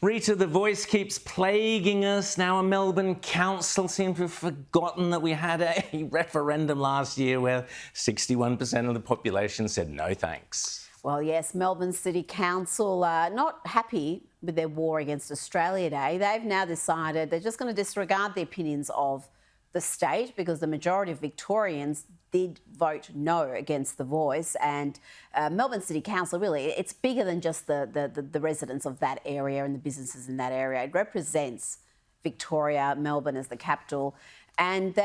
Rita, the voice keeps plaguing us. Now a Melbourne Council seems to have forgotten that we had a referendum last year where 61% of the population said no thanks. Well, yes, Melbourne City Council are not happy with their war against Australia Day. They've now decided they're just going to disregard the opinions of the state because the majority of Victorians did vote no against the voice. And Melbourne City Council, really, it's bigger than just the residents of that area and the businesses in that area. It represents Victoria, Melbourne as the capital. And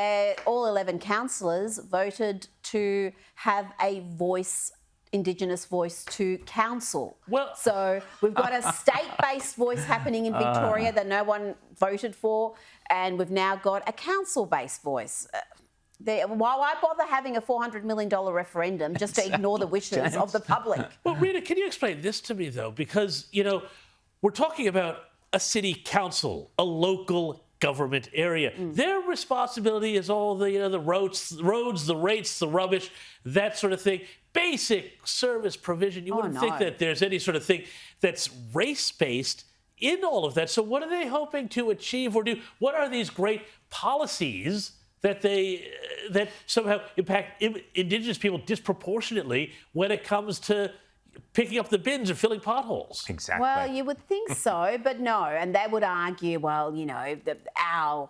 all 11 councillors voted to have a voice, Indigenous voice to council. Well, so we've got a state-based voice happening in Victoria that no one voted for, and we've now got a council-based voice. Why bother having a $400 million referendum just to ignore the wishes of the public? Well, Rita, can you explain this to me, though? Because, you know, we're talking about a city council, a local government area. Their responsibility is all the, you know, the roads, the rates, the rubbish, that sort of thing. Basic service provision. You wouldn't think that there's any sort of thing that's race-based in all of that. So what are they hoping to achieve or do? What are these great policies that somehow impact Indigenous people disproportionately when it comes to picking up the bins and filling potholes? Exactly. Well, you would think so, but no. And they would argue, well, you know, our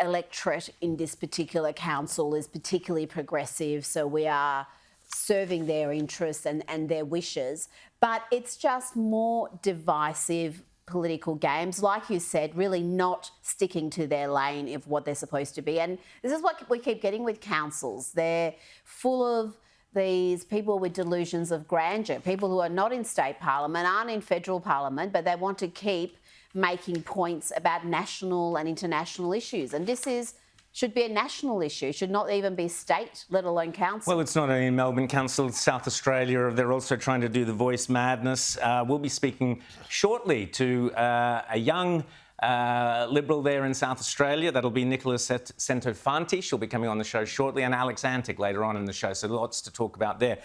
electorate in this particular council is particularly progressive, so we are serving their interests and their wishes. But it's just more divisive political games, like you said, really not sticking to their lane of what they're supposed to be. And this is what we keep getting with councils. They're full of these people with delusions of grandeur, people who are not in state parliament, aren't in federal parliament, but they want to keep making points about national and international issues. And this should be a national issue, should not even be state, let alone council. Well, it's not only in Melbourne Council, it's South Australia. They're also trying to do the voice madness. We'll be speaking shortly to a young Liberal there in South Australia. That'll be Nicola Centofanti. She'll be coming on the show shortly, and Alex Antic later on in the show. So lots to talk about there.